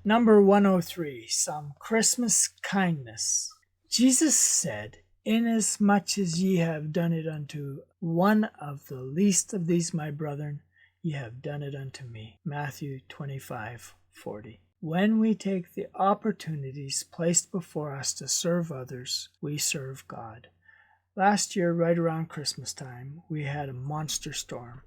Number 103, some Christmas kindness. Jesus said, "Inasmuch as ye have done it unto one of the least of these my brethren, ye have done it unto me." Matthew 25:40. When we take the opportunities placed before us to serve others, we serve God. Last year, right around Christmas time, we had a monster storm.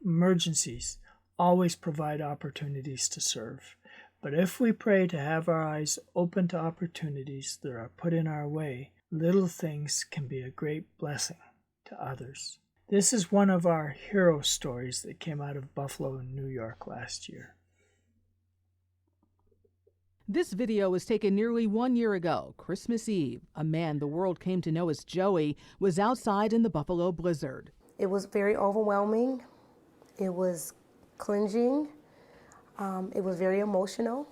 Emergencies always provide opportunities to serve. But if we pray to have our eyes open to opportunities that are put in our way, little things can be a great blessing to others. This is one of our hero stories that came out of Buffalo, New York last year. This video was taken nearly 1 year ago, Christmas Eve. A man the world came to know as Joey was outside in the Buffalo blizzard. It was very overwhelming. It was cleansing. It was very emotional,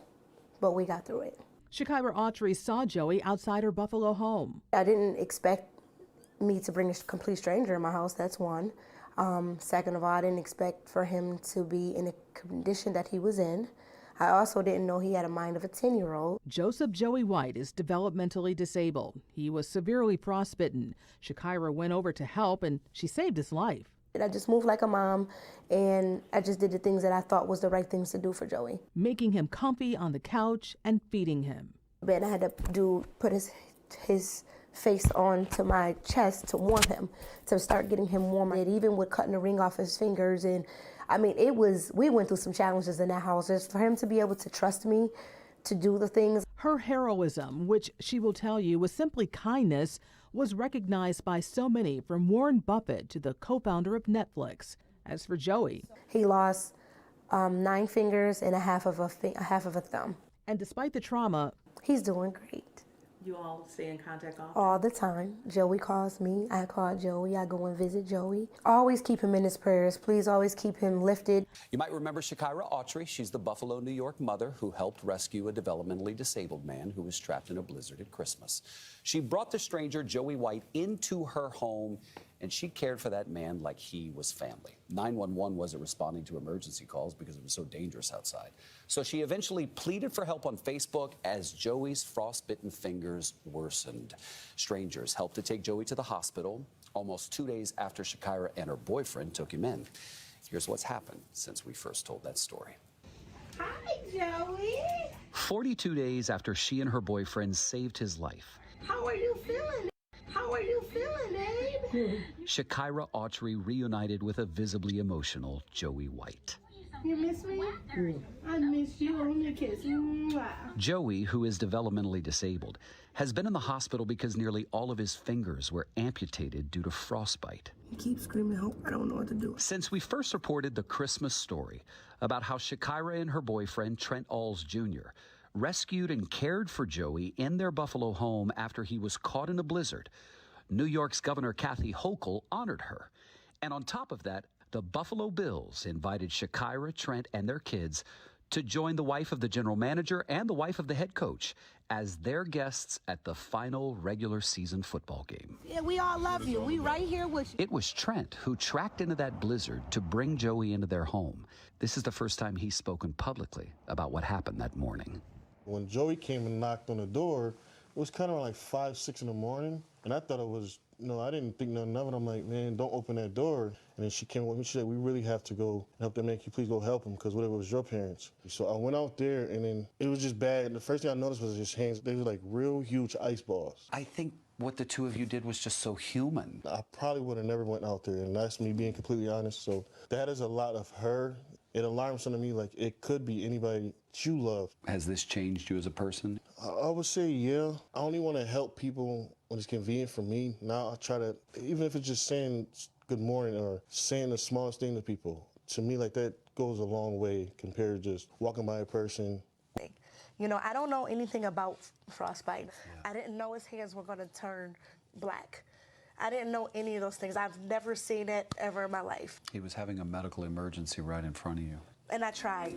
but we got through it. Sha'Kyra Autry saw Joey outside her Buffalo home. I didn't expect me to bring a complete stranger in my house, that's one. Second of all, I didn't expect for him to be in the condition that he was in. I also didn't know he had a mind of a 10-year-old. Joseph Joey White is developmentally disabled. He was severely frostbitten. Sha'Kyra went over to help, and she saved his life. I just moved like a mom, and I just did the things that I thought was the right things to do for Joey. Making him comfy on the couch and feeding him. Then I had to put his face onto my chest to warm him, to start getting him warm. It even with cutting the ring off his fingers, and I mean, we went through some challenges in that house. Just for him to be able to trust me to do the things. Her heroism, which she will tell you was simply kindness, was recognized by so many, from Warren Buffett to the co-founder of Netflix. As for Joey, he lost 9 fingers and a half of a thumb. And despite the trauma, he's doing great. You all stay in contact all the time. Joey calls me. I call Joey. I go and visit Joey. Always keep him in his prayers. Please always keep him lifted. You might remember Sha'Kyra Autry. She's the Buffalo, New York mother who helped rescue a developmentally disabled man who was trapped in a blizzard at Christmas. She brought the stranger, Joey White, into her home, and she cared for that man like he was family. 911 wasn't responding to emergency calls because it was so dangerous outside. So she eventually pleaded for help on Facebook as Joey's frostbitten fingers worsened. Strangers helped to take Joey to the hospital almost 2 days after Sha'Kyra and her boyfriend took him in. Here's what's happened since we first told that story. Hi, Joey. 42 days after she and her boyfriend saved his life. How are you feeling? How are you feeling, babe? Sha'Kyra Autry reunited with a visibly emotional Joey White. You miss me? I miss you. On your kiss. Joey, who is developmentally disabled, has been in the hospital because nearly all of his fingers were amputated due to frostbite. He keeps screaming, "Hope I don't know what to do." Since we first reported the Christmas story about how Sha'Kyra and her boyfriend, Trent Jr., rescued and cared for Joey in their Buffalo home after he was caught in a blizzard, New York's Governor Kathy Hochul honored her. And on top of that, the Buffalo Bills invited Sha'Kyra, Trent, and their kids to join the wife of the general manager and the wife of the head coach as their guests at the final regular season football game. Yeah, we all love you. We right here with you. It was Trent who tracked into that blizzard to bring Joey into their home. This is the first time he's spoken publicly about what happened that morning. When Joey came and knocked on the door, it was kind of like 5, 6 in the morning, and I thought it was, I didn't think nothing of it. I'm like, man, don't open that door. And then she came with me. She said, we really have to go help them man. Can you please go help them? Because whatever, it was your parents. So I went out there, and then it was just bad. The first thing I noticed was his hands. They were like real huge ice balls. I think what the two of you did was just so human. I probably would have never went out there, and that's me being completely honest. So that is a lot of her. It alarms something to me like it could be anybody that you love. Has this changed you as a person? I would say, yeah. I only want to help people when it's convenient for me. Now I try to, even if it's just saying good morning or saying the smallest thing to people, to me, like, that goes a long way compared to just walking by a person. I don't know anything about frostbite. Yeah. I didn't know his hands were going to turn black. I didn't know any of those things. I've never seen it ever in my life. He was having a medical emergency right in front of you. And I tried.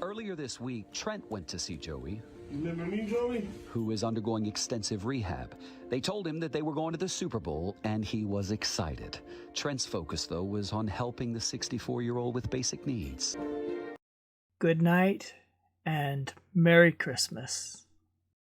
Earlier this week, Trent went to see Joey. You remember me, Joey? Who is undergoing extensive rehab. They told him that they were going to the Super Bowl, and he was excited. Trent's focus, though, was on helping the 64-year-old with basic needs. Good night and Merry Christmas.